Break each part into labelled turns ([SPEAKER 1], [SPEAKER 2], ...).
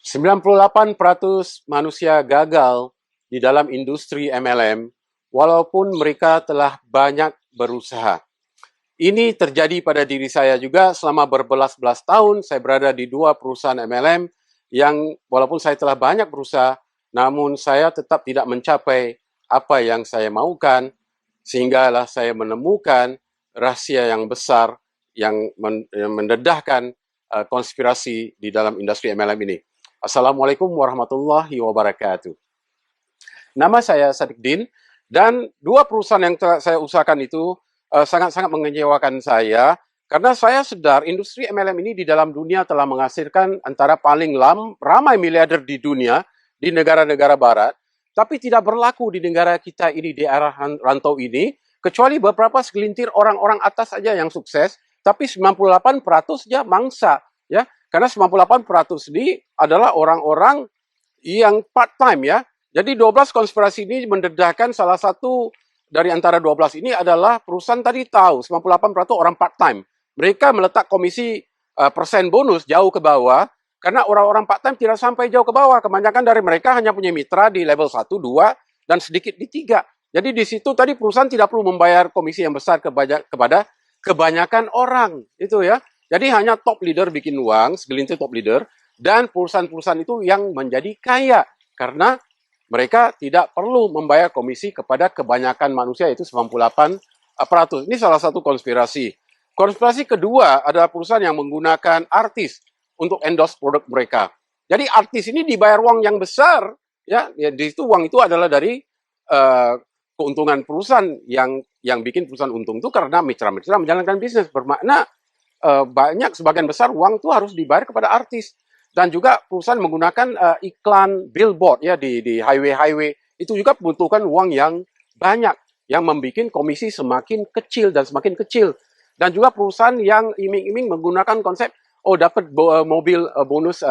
[SPEAKER 1] 98% manusia gagal di dalam industri MLM walaupun mereka telah banyak berusaha. Ini terjadi pada diri saya juga selama berbelas-belas tahun saya berada di dua perusahaan MLM yang walaupun saya telah banyak berusaha, namun saya tetap tidak mencapai apa yang saya maukan, sehinggalah saya menemukan rahasia yang besar yang mendedahkan konspirasi di dalam industri MLM ini. Assalamualaikum warahmatullahi wabarakatuh. Nama saya Sadiq Din, dan dua perusahaan yang saya usahakan itu sangat-sangat mengecewakan saya, karena saya sadar industri MLM ini di dalam dunia telah menghasilkan antara paling ramai miliarder di dunia, di negara-negara barat, tapi tidak berlaku di negara kita ini, di arah rantau ini, kecuali beberapa segelintir orang-orang atas saja yang sukses, tapi 98% saja mangsa, ya. Karena 98% ini adalah orang-orang yang part-time, ya. Jadi 12 konspirasi ini mendedahkan salah satu dari antara 12 ini adalah perusahaan tadi tahu 98% orang part-time. Mereka meletak komisi persen bonus jauh ke bawah, karena orang-orang part-time tidak sampai jauh ke bawah. Kebanyakan dari mereka hanya punya mitra di level 1, 2, dan sedikit di 3. Jadi di situ tadi perusahaan tidak perlu membayar komisi yang besar kepada kebanyakan orang. Itu ya. Jadi hanya top leader bikin uang, segelintir top leader, dan perusahaan-perusahaan itu yang menjadi kaya. Karena mereka tidak perlu membayar komisi kepada kebanyakan manusia, yaitu 98%. Ini salah satu konspirasi. Konspirasi kedua adalah perusahaan yang menggunakan artis untuk endorse produk mereka. Jadi artis ini dibayar uang yang besar, ya di situ uang itu adalah dari keuntungan perusahaan yang bikin perusahaan untung itu karena mitra-mitra menjalankan bisnis. Bermakna banyak sebagian besar uang itu harus dibayar kepada artis. Dan juga perusahaan menggunakan iklan billboard ya di highway itu juga membutuhkan uang yang banyak, yang membuat komisi semakin kecil dan semakin kecil. Dan juga perusahaan yang iming-iming menggunakan konsep dapat mobil bonus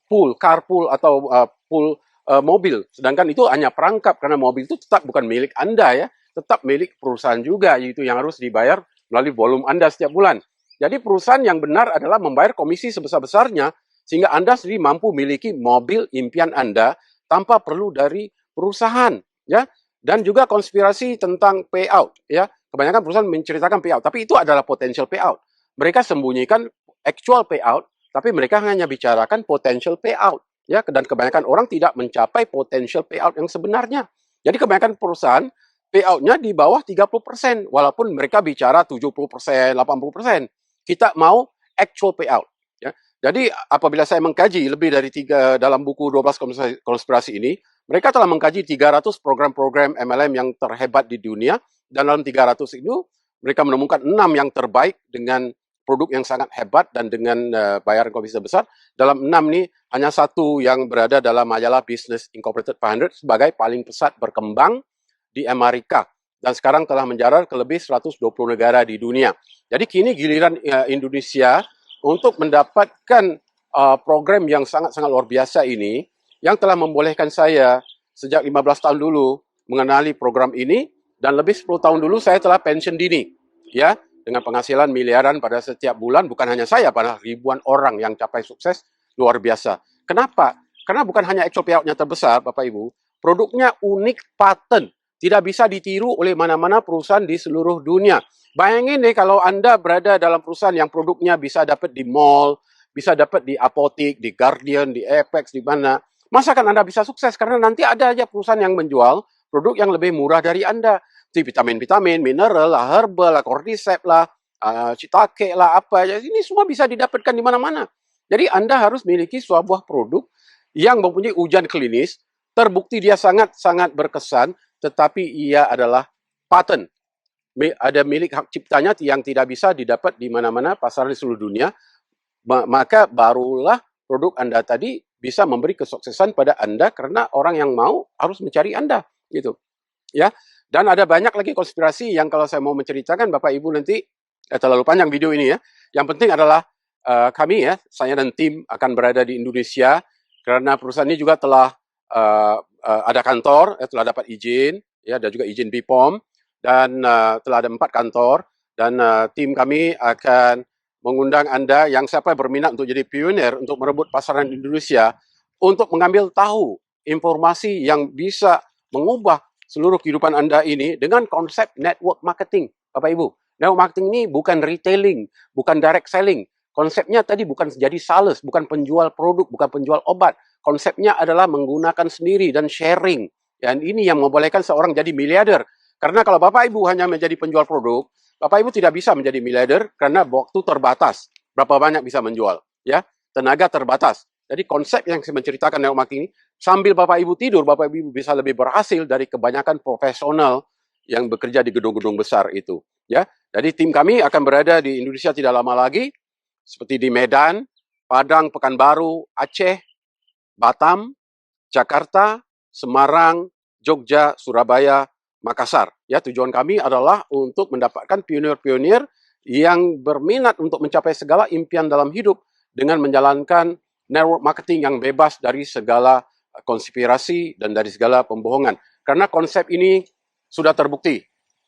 [SPEAKER 1] pool, carpool atau pool mobil. Sedangkan itu hanya perangkap, karena mobil itu tetap bukan milik Anda ya, tetap milik perusahaan juga, yaitu yang harus dibayar melalui volume Anda setiap bulan. Jadi perusahaan yang benar adalah membayar komisi sebesar-besarnya sehingga Anda sendiri mampu memiliki mobil impian Anda tanpa perlu dari perusahaan, ya. Dan juga konspirasi tentang payout, ya. Kebanyakan perusahaan menceritakan payout, tapi itu adalah potential payout. Mereka sembunyikan actual payout, tapi mereka hanya bicarakan potential payout, ya. Dan kebanyakan orang tidak mencapai potential payout yang sebenarnya. Jadi kebanyakan perusahaan payout-nya di bawah 30%, walaupun mereka bicara 70%, 80%. Kita mau actual payout, ya. Jadi apabila saya mengkaji lebih dari dalam buku 12 konspirasi ini, mereka telah mengkaji 300 program-program MLM yang terhebat di dunia, dan dalam 300 itu mereka menemukan 6 yang terbaik dengan produk yang sangat hebat dan dengan bayaran komisi besar. Dalam 6 ini hanya satu yang berada dalam majalah Business Incorporated 500 sebagai paling pesat berkembang di Amerika. Dan sekarang telah menjalar ke lebih 120 negara di dunia. Jadi kini giliran Indonesia untuk mendapatkan program yang sangat-sangat luar biasa ini, yang telah membolehkan saya sejak 15 tahun dulu mengenali program ini, dan lebih 10 tahun dulu saya telah pensiun dini, ya, dengan penghasilan miliaran pada setiap bulan. Bukan hanya saya, pada ribuan orang yang capai sukses luar biasa. Kenapa? Karena bukan hanya actual payout-nya terbesar, Bapak Ibu, produknya unik, paten, tidak bisa ditiru oleh mana-mana perusahaan di seluruh dunia. Bayangin deh kalau Anda berada dalam perusahaan yang produknya bisa dapat di mall, bisa dapat di apotik, di Guardian, di Apex, di mana. Masa kan Anda bisa sukses? Karena nanti ada aja perusahaan yang menjual produk yang lebih murah dari Anda. Di vitamin-vitamin, mineral lah, herbal lah, cordyceps lah, shiitake lah, apa aja. Ini semua bisa didapatkan di mana-mana. Jadi Anda harus memiliki sebuah produk yang mempunyai ujian klinis, terbukti dia sangat-sangat berkesan, tetapi ia adalah paten. Ada milik hak ciptanya yang tidak bisa didapat di mana-mana pasar di seluruh dunia, maka barulah produk Anda tadi bisa memberi kesuksesan pada Anda, karena orang yang mau harus mencari Anda, gitu. Ya. Dan ada banyak lagi konspirasi yang kalau saya mau menceritakan, Bapak Ibu nanti terlalu panjang video ini ya. Yang penting adalah kami ya, saya dan tim akan berada di Indonesia, karena perusahaan ini juga telah ada kantor, telah dapat izin, ya, dan juga izin BPOM, dan telah ada 4 kantor, dan tim kami akan mengundang Anda yang siapa berminat untuk jadi pionir untuk merebut pasaran Indonesia. untuk mengambil tahu informasi yang bisa mengubah seluruh kehidupan Anda ini dengan konsep network marketing, Bapak Ibu. Network marketing ini bukan retailing, bukan direct selling. Konsepnya tadi bukan jadi sales, bukan penjual produk, bukan penjual obat. Konsepnya adalah menggunakan sendiri dan sharing. Dan ini yang membolehkan seorang jadi miliarder. Karena kalau Bapak Ibu hanya menjadi penjual produk, Bapak Ibu tidak bisa menjadi miliarder karena waktu terbatas. Berapa banyak bisa menjual, ya? Tenaga terbatas. Jadi konsep yang saya menceritakan network marketing ini, sambil Bapak Ibu tidur, Bapak Ibu bisa lebih berhasil dari kebanyakan profesional yang bekerja di gedung-gedung besar itu, ya. Jadi tim kami akan berada di Indonesia tidak lama lagi, seperti di Medan, Padang, Pekanbaru, Aceh, Batam, Jakarta, Semarang, Jogja, Surabaya, Makassar. Ya, tujuan kami adalah untuk mendapatkan pionir-pionir yang berminat untuk mencapai segala impian dalam hidup dengan menjalankan network marketing yang bebas dari segala konspirasi dan dari segala pembohongan. Karena konsep ini sudah terbukti.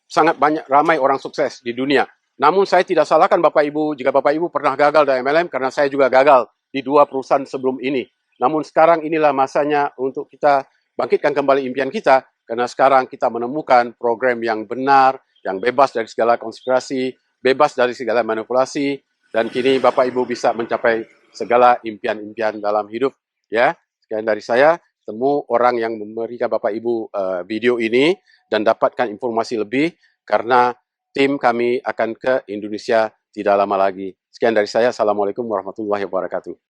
[SPEAKER 1] Sangat banyak ramai orang sukses di dunia. Namun saya tidak salahkan Bapak Ibu jika Bapak Ibu pernah gagal di MLM karena saya juga gagal di 2 perusahaan sebelum ini. Namun sekarang inilah masanya untuk kita bangkitkan kembali impian kita, karena sekarang kita menemukan program yang benar, yang bebas dari segala konspirasi, bebas dari segala manipulasi, dan kini Bapak Ibu bisa mencapai segala impian-impian dalam hidup. Ya, sekian dari saya. Temu orang yang memberikan Bapak Ibu video ini dan dapatkan informasi lebih, karena tim kami akan ke Indonesia tidak lama lagi. Sekian dari saya. Assalamualaikum warahmatullahi wabarakatuh.